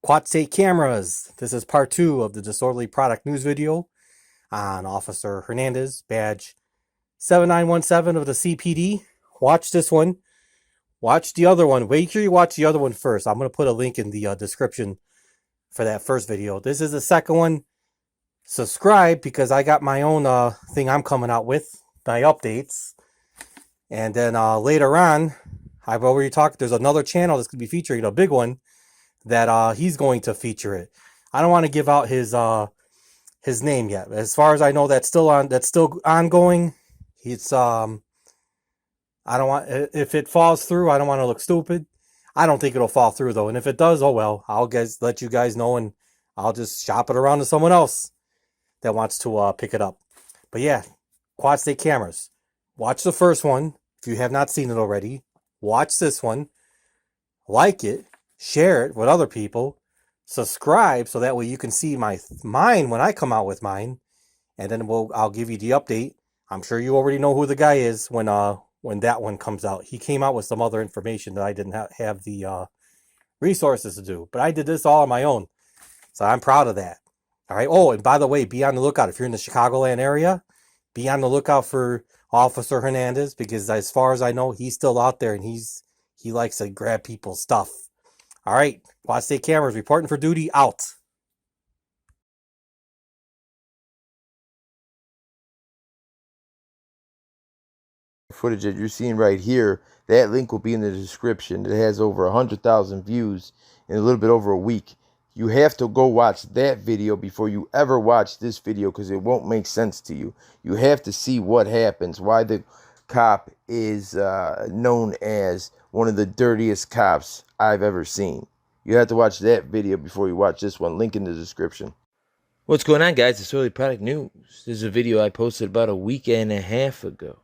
Quad State Cameras. This is part 2 of the Disorderly Product News video on Officer Hernandez, badge 7917 of the CPD. Watch this one. Watch the other one. Wait till you watch the other one first. I'm going to put a link in the description for that first video. This is the second one. Subscribe because I got my own thing I'm coming out with, my updates. And then later on, I've already talked, there's another channel that's going to be featuring a big one that he's going to feature it. I don't want to give out his name yet. As far as I know, that's still ongoing. It's I don't want, if it falls through, I don't want to look stupid. I don't think it'll fall through though, and if it does, oh well. I'll let you guys know, and I'll just shop it around to someone else that wants to pick it up. But yeah, Quad State Cameras. Watch the first one if you have not seen it already. Watch this one. Like it. Share it with other people. Subscribe so that way you can see mine when I come out with mine. And then I'll give you the update. I'm sure you already know who the guy is when that one comes out. He came out with some other information that I didn't have the resources to do. But I did this all on my own. So I'm proud of that. All right. Oh, and by the way, be on the lookout. If you're in the Chicagoland area, be on the lookout for Officer Hernandez, because as far as I know, he's still out there and he likes to grab people's stuff. All right. Quad State Cameras reporting for duty out. Footage that you're seeing right here, that link will be in the description. It has over 100,000 views in a little bit over a week. You have to go watch that video before you ever watch this video, because it won't make sense to you. You have to see what happens, why the cop is known as one of the dirtiest cops I've ever seen. You have to watch that video before you watch this one. Link in the description. What's going on, guys? Disorderly Product News. This is a video I posted about a week and a half ago.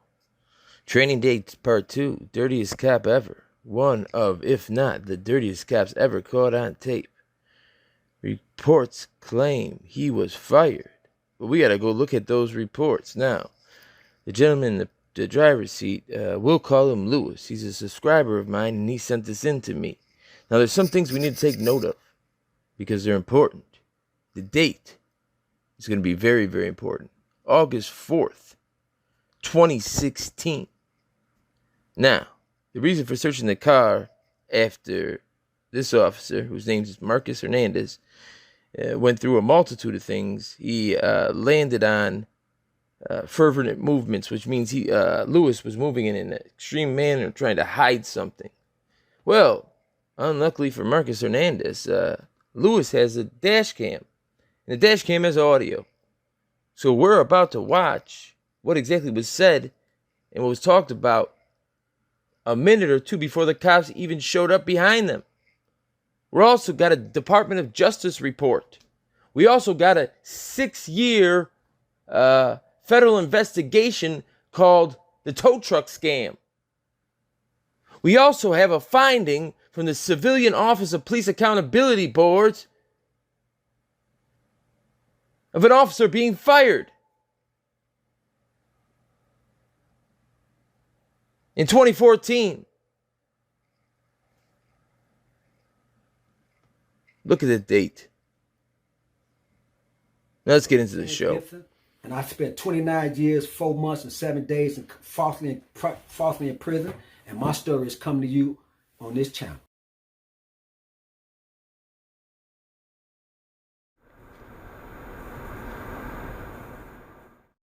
Training Day Part 2, dirtiest cop ever. One of, if not the dirtiest cops ever caught on tape. Reports claim he was fired. But we got to go look at those reports. Now, the gentleman in the driver's seat, we'll call him Lewis. He's a subscriber of mine, and he sent this in to me. Now, there's some things we need to take note of because they're important. The date is going to be very, very important. August 4th, 2016. Now, the reason for searching the car after this officer, whose name is Marcos Hernandez, went through a multitude of things. He landed on fervent movements, which means Lewis was moving in an extreme manner, trying to hide something. Well, unluckily for Marcos Hernandez, Lewis has a dash cam, and the dash cam has audio. So we're about to watch what exactly was said and what was talked about a minute or two before the cops even showed up behind them. We also got a Department of Justice report. We also got a 6-year federal investigation called the tow truck scam. We also have a finding from the Civilian Office of Police Accountability Boards of an officer being fired. In 2014. Look at the date. Now let's get into the show. And I spent 29 years, 4 months, and 7 days falsely in prison. And my story is coming to you on this channel.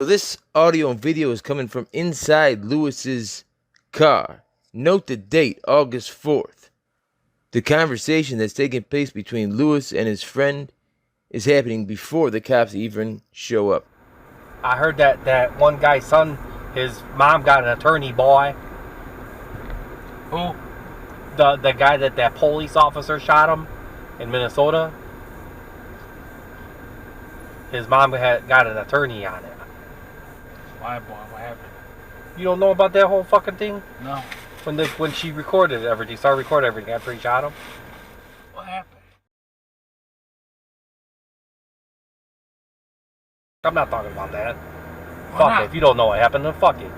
So this audio and video is coming from inside Lewis's car. Note the date, August 4th. The conversation that's taking place between Lewis and his friend is happening before the cops even show up. I heard that one guy's son, his mom got an attorney, boy. Who? The guy that police officer shot him in Minnesota. His mom got an attorney on it. Why, boy? What happened? You don't know about that whole fucking thing? No. When she recorded everything, started recording everything after he shot him. What happened? I'm not talking about that. Why Fuck not? it. If you don't know what happened, then fuck it.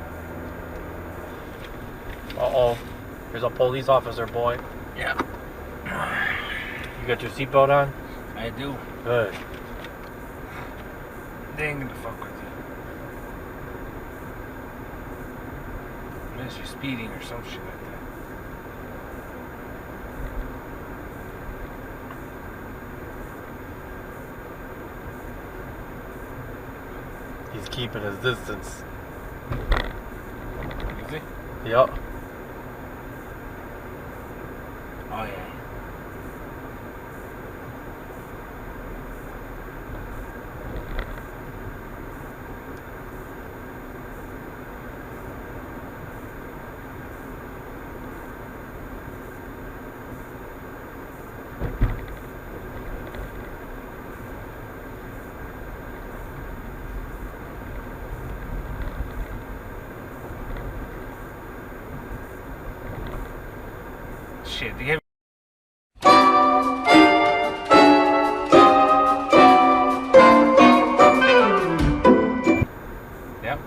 Uh-oh. There's a police officer, boy. Yeah. You You got your seatbelt on? I do. Good. They ain't gonna fuck with you. Unless you're speeding or some shit like that. He's keeping his distance. Is it? Yup. Oh yeah. Shit, do you have Yep.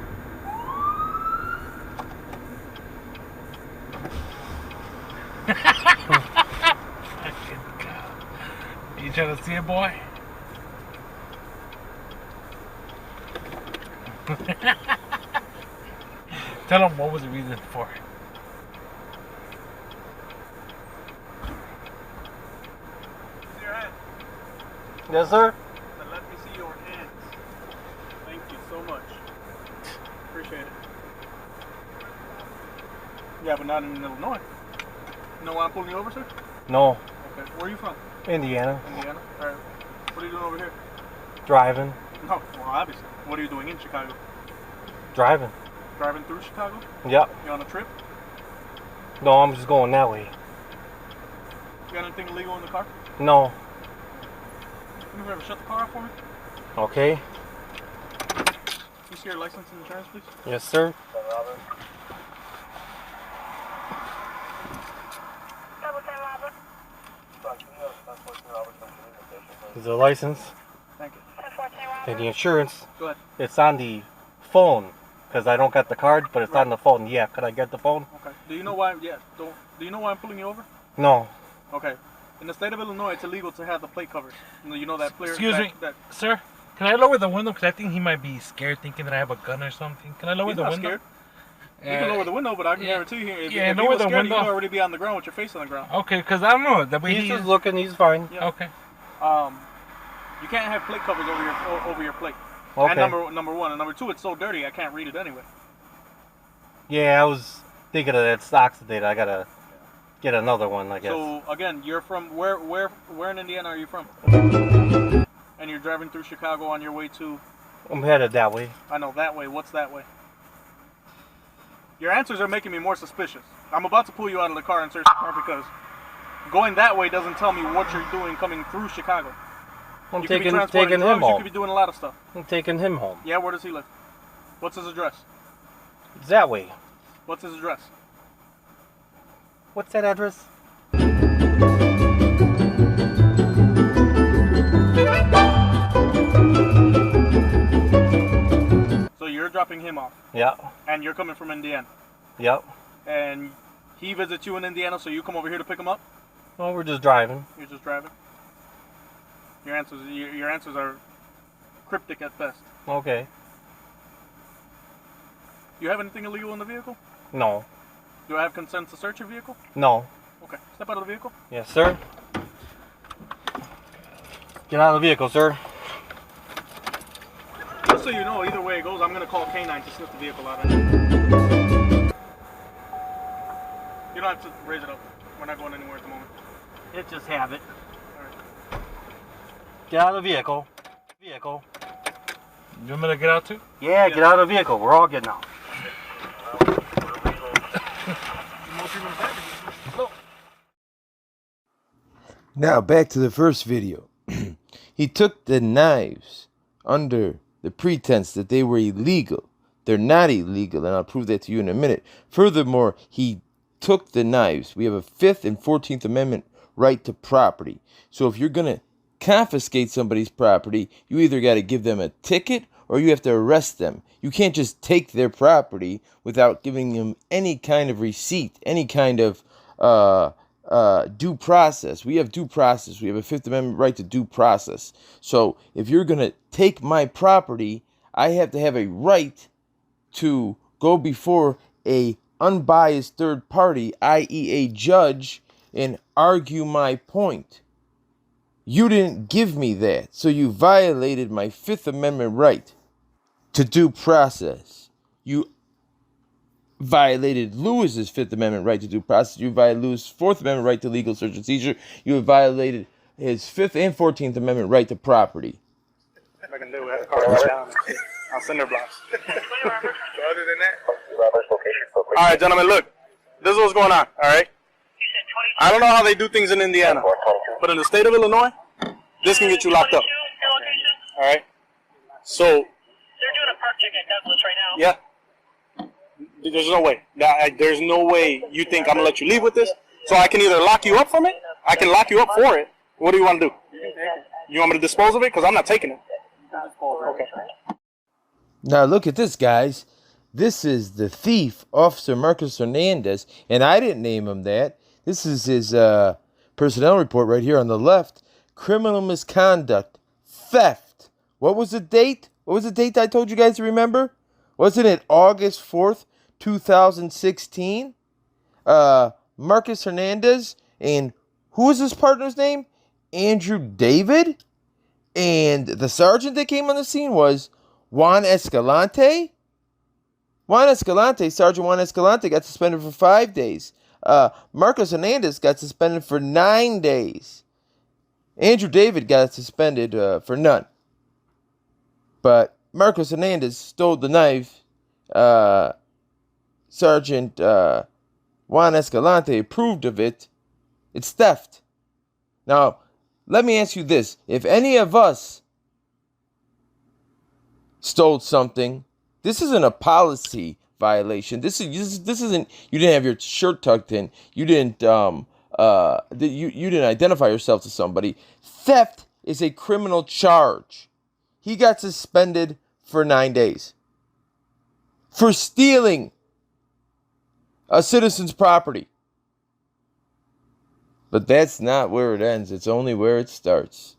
You trying to see it, boy? Tell him what was the reason for it. Yes, sir. Let me see your hands. Thank you so much. Appreciate it. Yeah, but not in Illinois. You know why I'm pulling you over, sir? No. Okay. Where are you from? Indiana. Indiana. All right. What are you doing over here? Driving. No. Well, obviously. What are you doing in Chicago? Driving. Driving through Chicago? Yep. You on a trip? No, I'm just going that way. You got anything illegal in the car? No. Can you ever shut the car off for me? Okay. Can you see your license and insurance, please? Yes, sir. Is the license Thank you. and the insurance? Go ahead. It's on the phone because I don't got the card, but it's Right. on the phone. Yeah, could I get the phone? Okay. Do you know why? Yeah. Do you know why I'm pulling you over? No. Okay. In the state of Illinois, it's illegal to have the plate covers. You know that clear. Excuse that, me. That, Sir, can I lower the window? Because I think he might be scared thinking that I have a gun or something. Can I lower he's the not window? scared. You can lower the window, but I can yeah. guarantee you, if Yeah, you lower were the scared, window. you'd already be on the ground with your face on the ground. Okay, because I don't know. The way He's he just is. looking. He's fine. Yeah. Okay. You can't have plate covers over your plate. Okay. And number one, and number two, it's so dirty I can't read it anyway. Yeah, I was thinking of that stocks data. I gotta get another one, I guess. So again, you're from where in Indiana are you from? And you're driving through Chicago on your way to. I'm headed that way. I know that way. What's that way? Your answers are making me more suspicious. I'm about to pull you out of the car and search the car because going that way doesn't tell me what you're doing coming through Chicago. I'm You could be taking transporting him drugs, You home. could be doing a lot of stuff. I'm taking him home. Yeah, where does he live? What's his address? It's that way. What's his address? What's that address? So you're dropping him off, Yep. and you're coming from Indiana, Yep. and he visits you in Indiana, so you come over here to pick him up. Well, we're just driving. You're just driving. Your answers are cryptic at best. Okay. You have anything illegal in the vehicle? No. Do I have consent to search your vehicle? No. Okay, step out of the vehicle. Yes, sir. Get out of the vehicle, sir. Just so you know, either way it goes, I'm gonna call K9 to sniff the vehicle out. You don't have to raise it up. We're not going anywhere at the moment. It just have it. All right. Get out of the vehicle. Vehicle. You want me to get out too? Yeah, get out of the vehicle. We're all getting out. Now back to the first video. He took the knives under the pretense that they were illegal. They're not illegal, and I'll prove that to you in a minute. Furthermore, he took the knives. We have a 5th and 14th Amendment right to property. So if you're going to confiscate somebody's property, you either got to give them a ticket or you have to arrest them. You can't just take their property without giving them any kind of receipt, any kind of due process. We have due process. We have a Fifth Amendment right to due process. So if you're going to take my property, I have to have a right to go before a unbiased third party, i.e. a judge, and argue my point. You didn't give me that, so you violated my Fifth Amendment right to due process. You violated Lewis's Fifth Amendment right to due process. You violated Lewis's Fourth Amendment right to legal search and seizure. You have violated his Fifth and 14th Amendment right to property. If I can do it, I'll down on cinder blocks. So other than that, all right, gentlemen, look, this is what's going on. All right, I don't know how they do things in Indiana, but in the state of Illinois, this can get you locked up. All right, so they're doing a park check at Douglas right now. Yeah. There's no way. There's no way you think I'm going to let you leave with this. So I can either lock you up from it. I can lock you up for it. What do you want to do? You want me to dispose of it? Because I'm not taking it. Okay. Now look at this, guys. This is the thief, Officer Marcos Hernandez. And I didn't name him that. This is his personnel report right here on the left. Criminal misconduct. Theft. What was the date? What was the date I told you guys to remember? Wasn't it August 4th, 2016? Marcos Hernandez, and who was his partner's name? Andrew David? And the sergeant that came on the scene was Juan Escalante? Sergeant Juan Escalante got suspended for 5 days. Marcos Hernandez got suspended for 9 days. Andrew David got suspended for none. But Marcos Hernandez stole the knife. Sergeant Juan Escalante approved of it. It's theft. Now, let me ask you this. If any of us stole something, this isn't a policy violation. This isn't, you didn't have your shirt tucked in. You didn't you didn't identify yourself to somebody. Theft is a criminal charge. He got suspended for 9 days for stealing a citizen's property. But that's not where it ends. It's only where it starts.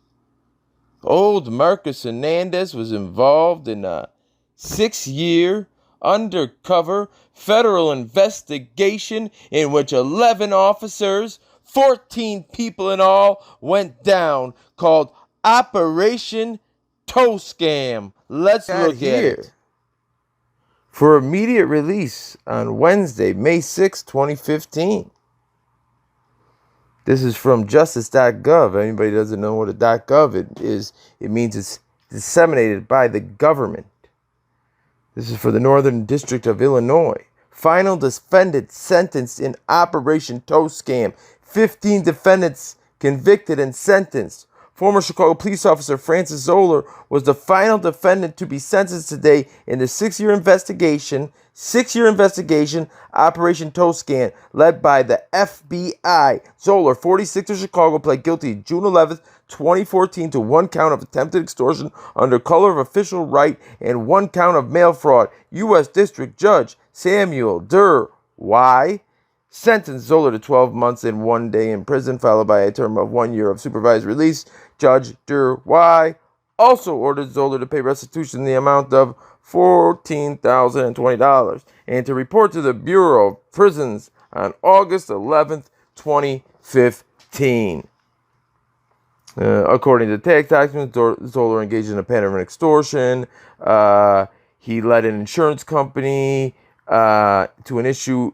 Old Marcos Hernandez was involved in a 6-year undercover federal investigation in which 11 officers, 14 people in all, went down, called Operation Toe Scam. Let's look at it. For immediate release on Wednesday, May 6, 2015. This is from justice.gov. Anybody doesn't know what a .gov is, it means it's disseminated by the government. This is for the Northern District of Illinois. Final defendant sentenced in Operation Toe Scam. 15 defendants convicted and sentenced. Former Chicago police officer Francis Zoller was the final defendant to be sentenced today in the 6-year investigation, Operation Toe Scam, led by the FBI. Zoller, 46 of Chicago, pled guilty June 11th, 2014 to 1 count of attempted extortion under color of official right and 1 count of mail fraud. U.S. District Judge Samuel Durr Y. sentenced Zoller to 12 months and 1 day in prison, followed by a term of 1 year of supervised release. Judge Durr Y. also ordered Zoller to pay restitution in the amount of $14,020 and to report to the Bureau of Prisons on August 11th, 2015. According to tax documents, Zoller engaged in a pattern of extortion. He led an insurance company to an issue.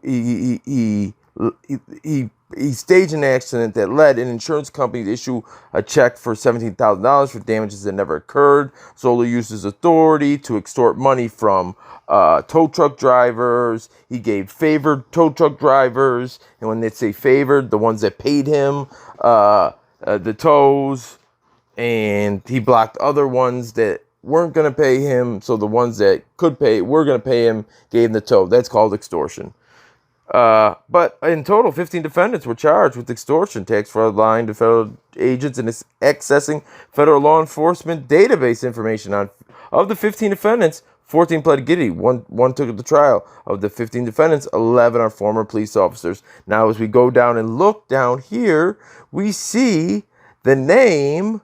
He staged an accident that led an insurance company to issue a check for $17,000 for damages that never occurred. Zoller used his authority to extort money from tow truck drivers. He gave favored tow truck drivers, and when they say favored, the ones that paid him the tows, and he blocked other ones that weren't going to pay him, so the ones that could pay were going to pay him, gave him the tow. That's called extortion. But in total, 15 defendants were charged with extortion, tax fraud, lying to federal agents, and accessing federal law enforcement database information. Of the 15 defendants, 14 pled guilty. One took the trial. Of the 15 defendants, 11 are former police officers. Now, as we go down and look down here, we see the name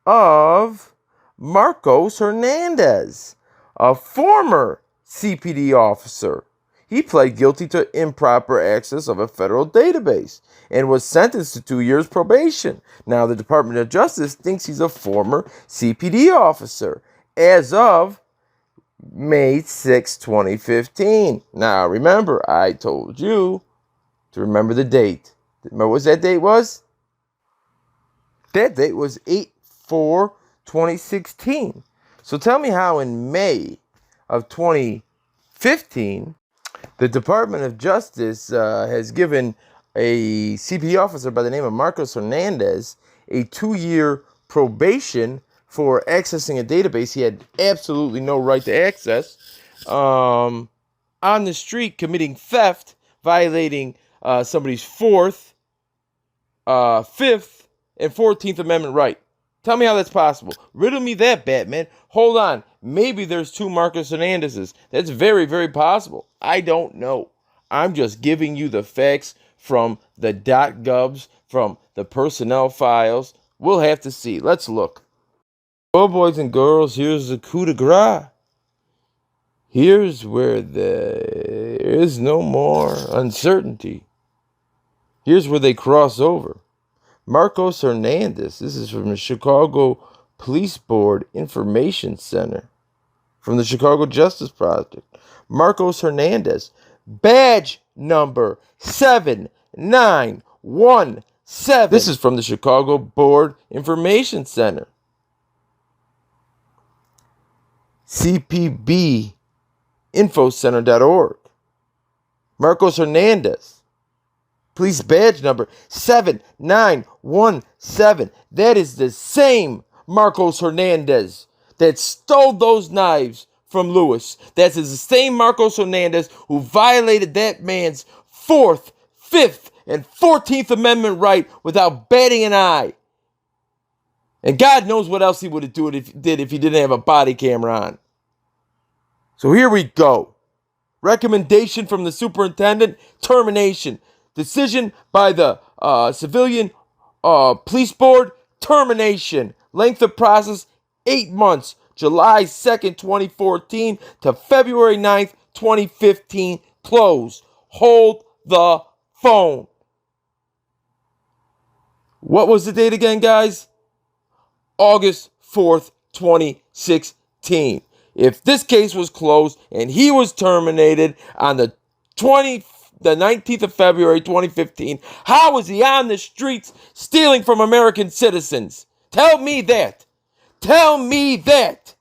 of Marcos Hernandez, a former CPD officer. He pled guilty to improper access of a federal database and was sentenced to 2 years probation. Now, the Department of Justice thinks he's a former CPD officer as of May 6, 2015. Now, remember, I told you to remember the date. Remember what that date was? That date was 8/4/2016. So tell me how in May of 2015, the Department of Justice has given a CPD officer by the name of Marcos Hernandez a 2-year probation for accessing a database he had absolutely no right to access, on the street, committing theft, violating somebody's 4th, 5th, and 14th Amendment right. Tell me how that's possible. Riddle me that, Batman. Hold on. Maybe there's 2 Marcos Hernandezes. That's very, very possible. I don't know. I'm just giving you the facts from the .govs, from the personnel files. We'll have to see. Let's look. Well, boys and girls, here's the coup de grace. Here's where there is no more uncertainty. Here's where they cross over. Marcos Hernandez, this is from the Chicago Police Board Information Center, from the Chicago Justice Project. Marcos Hernandez, badge number 7917. This is from the Chicago Board Information Center. CPBinfocenter.org. Marcos Hernandez, police badge number 7917. That is the same Marcos Hernandez that stole those knives from Lewis. That's the same Marcos Hernandez who violated that man's 4th, 5th, and 14th Amendment right without batting an eye. And God knows what else he would have done if he didn't have a body camera on. So here we go. Recommendation from the superintendent, termination. Decision by the civilian police board, termination. Length of process, 8 months. July 2nd, 2014 to February 9th, 2015. Close. Hold the phone. What was the date again, guys? August 4th, 2016. If this case was closed and he was terminated on the 19th of February 2015, how was he on the streets stealing from American citizens? Tell me that. Tell me that.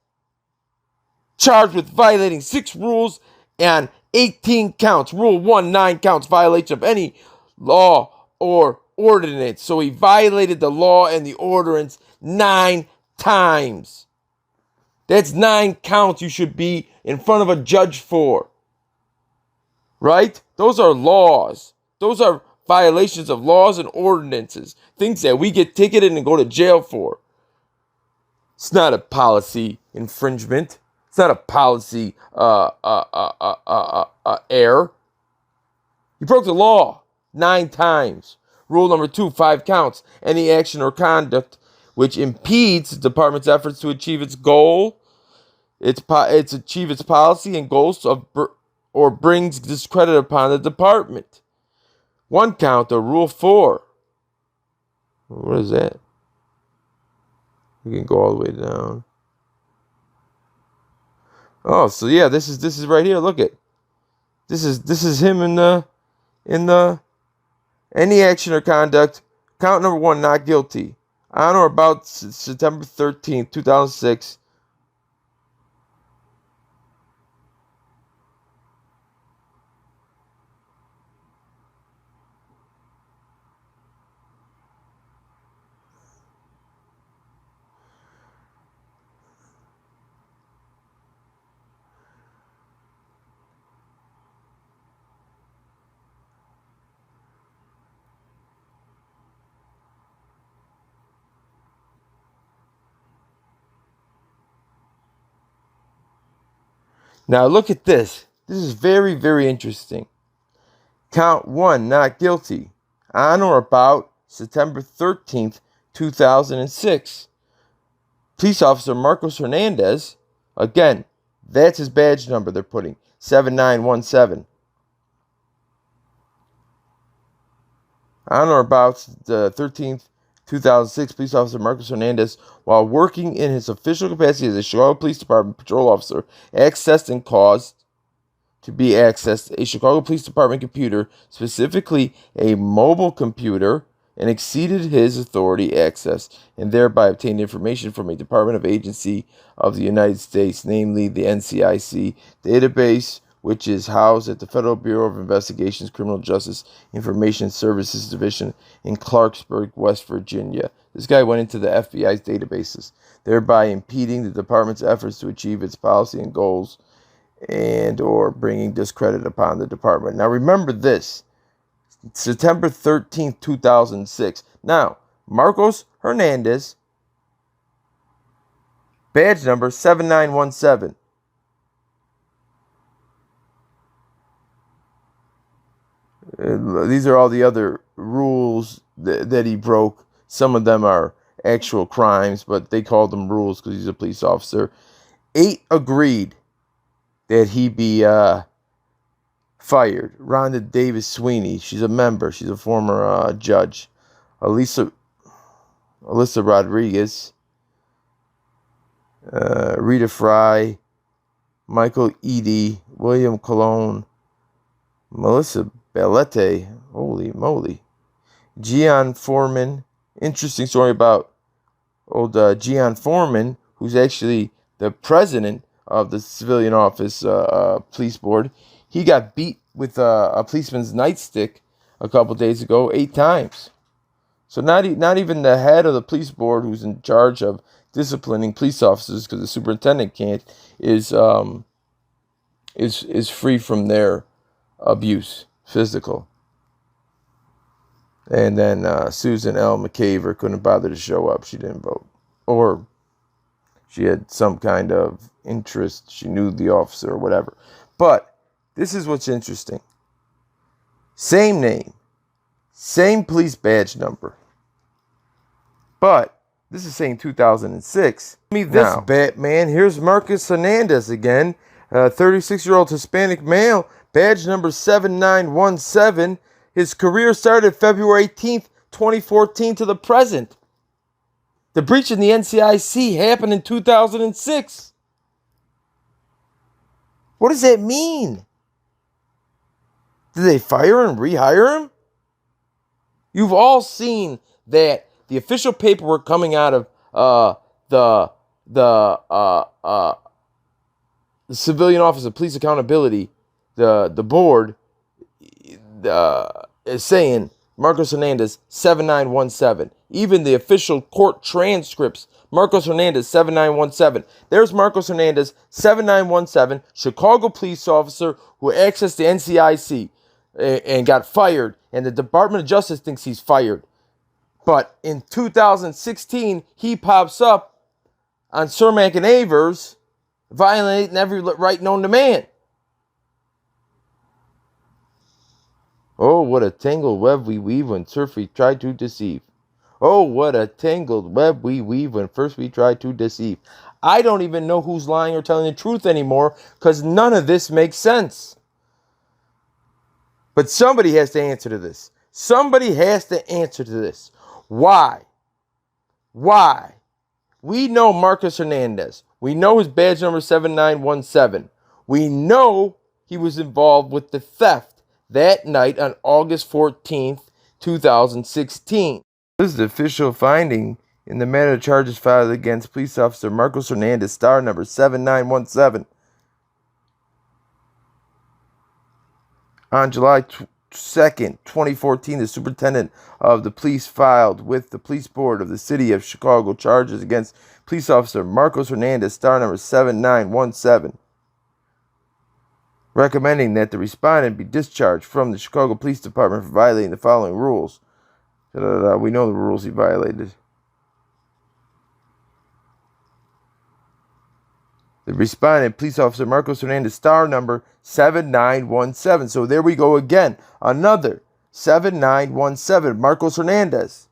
Charged with violating 6 rules and 18 counts. Rule 1, 9 counts, violation of any law or ordinance. So he violated the law and the ordinance 9 times. That's 9 counts you should be in front of a judge for. Right? Those are laws. Those are violations of laws and ordinances. Things that we get ticketed and go to jail for. It's not a policy infringement. It's not a policy error. You broke the law 9 times. Rule number 2, 5 counts. Any action or conduct which impedes the department's efforts to achieve its goal, achieve its policy and goals or brings discredit upon the department. 1 count, or Rule 4. What is that? We can go all the way down. Oh, so yeah, this is right here. Look at this is him in the any action or conduct. Count number 1, not guilty. On or about September 13th, 2006. Now look at this. This is very, very interesting. Count 1, not guilty. On or about September 13th, 2006. Police officer Marcos Hernandez, again, that's his badge number they're putting, 7917. On or about the 13th, 2006, police officer Marcos Hernandez, while working in his official capacity as a Chicago Police Department patrol officer, accessed and caused to be accessed a Chicago Police Department computer, specifically a mobile computer, and exceeded his authority access, and thereby obtained information from a department of agency of the United States, namely the NCIC database, which is housed at the Federal Bureau of Investigation's Criminal Justice Information Services Division in Clarksburg, West Virginia. This guy went into the FBI's databases, thereby impeding the department's efforts to achieve its policy and goals and or bringing discredit upon the department. Now remember this, September 13th, 2006. Now, Marcos Hernandez, badge number 7917. These are all the other rules that he broke. Some of them are actual crimes, but they called them rules because he's a police officer. 8 agreed that he be fired. Rhonda Davis Sweeney, she's a member. She's a former judge. Alyssa Rodriguez, Rita Fry, Michael Eady, William Colon, Melissa Bellette, holy moly, Gian Foreman. Interesting story about old Gian Foreman, who's actually the president of the civilian office police board. He got beat with a policeman's nightstick a couple days ago 8 times. So not even the head of the police board, who's in charge of disciplining police officers, because the superintendent can't, is free from their abuse, physical. And then Susan L. McCaver couldn't bother to show up. She didn't vote, or she had some kind of interest. She knew the officer or whatever. But this is what's interesting. Same name, same police badge number. But this is saying 2006. Me this now, Batman. Here's Marcos Hernandez again. 36-year-old Hispanic male, badge number 7917. His career started February 18th, 2014 to the present. The breach in the NCIC happened in 2006. What does that mean? Did they fire and rehire him? You've all seen that the official paperwork coming out of the Civilian Office of Police Accountability, the board, is saying Marcos Hernandez 7917. Even the official court transcripts, Marcos Hernandez 7917. There's Marcos Hernandez 7917, Chicago police officer who accessed the NCIC and got fired, and the Department of Justice thinks he's fired. But in 2016, he pops up on Cermak and Avers, violating every right known to man. Oh, what a tangled web we weave when first we try to deceive. Oh, what a tangled web we weave when first we try to deceive. I don't even know who's lying or telling the truth anymore, because none of this makes sense. But somebody has to answer to this. Somebody has to answer to this. Why? Why? We know Marcos Hernandez. We know his badge number 7917. We know he was involved with the theft that night on August 14th, 2016. This is the official finding in the matter of charges filed against police officer Marcos Hernandez, star number 7917. On July 2nd, 2014, the superintendent of the police filed with the police board of the city of Chicago charges against police officer Marcos Hernandez, star number 7917, recommending that the respondent be discharged from the Chicago Police Department for violating the following rules. We know the rules he violated. The respondent, police officer Marcos Hernandez, star number 7917. So there we go again. Another 7917, Marcos Hernandez.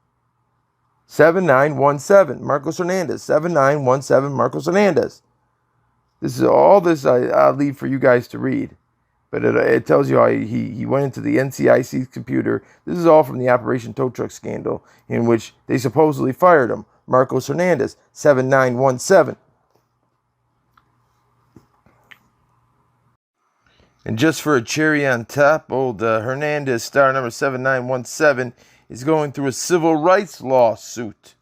7917, Marcos Hernandez. 7917, Marcos Hernandez. This is all this I'll leave for you guys to read. But it tells you how he went into the NCIC's computer. This is all from the Operation Tow Truck scandal, in which they supposedly fired him. Marcos Hernandez, 7917. And just for a cherry on top, old Hernandez, star number 7917, is going through a civil rights lawsuit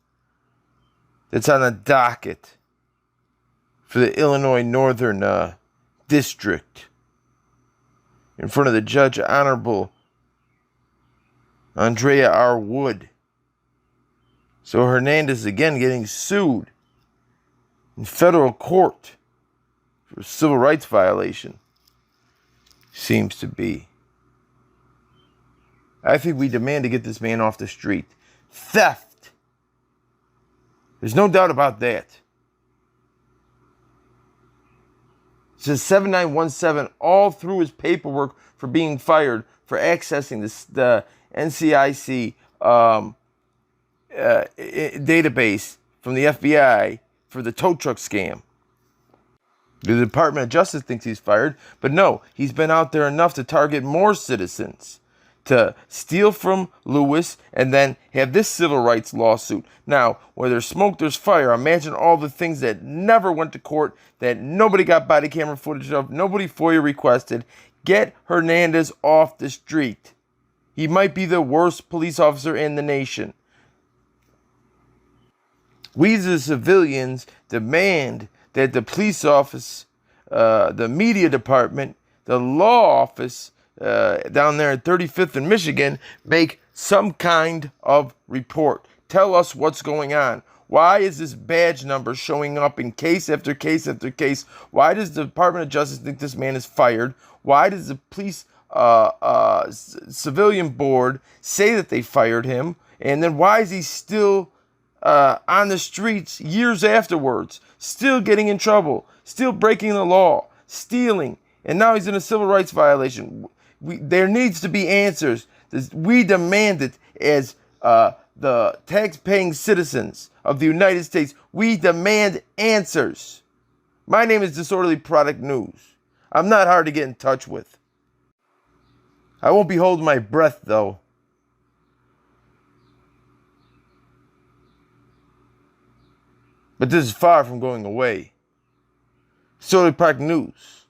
that's on the docket for the Illinois Northern District in front of the Judge Honorable Andrea R. Wood. So Hernandez again getting sued in federal court for a civil rights violation. Seems to be. I think we demand to get this man off the street. Theft. There's no doubt about that. It says 7917 all through his paperwork for being fired for accessing the NCIC database from the FBI for the tow truck scam. The Department of Justice thinks he's fired, but no, he's been out there enough to target more citizens, to steal from Lewis and then have this civil rights lawsuit. Now, where there's smoke, there's fire. Imagine all the things that never went to court, that nobody got body camera footage of, nobody FOIA requested. Get Hernandez off the street. He might be the worst police officer in the nation. We, the civilians, demand that the police office, the media department, the law office down there at 35th in Michigan make some kind of report. Tell us what's going on. Why is this badge number showing up in case after case after case? Why does the Department of Justice think this man is fired? Why does the police civilian board say that they fired him? And then why is he still on the streets years afterwards, still getting in trouble, still breaking the law, stealing, and now he's in a civil rights violation? There needs to be answers. We demand it as the tax-paying citizens of the United States. We demand answers. My name is Disorderly Product News. I'm not hard to get in touch with. I won't be holding my breath, though. But this is far from going away. Disorderly Product News.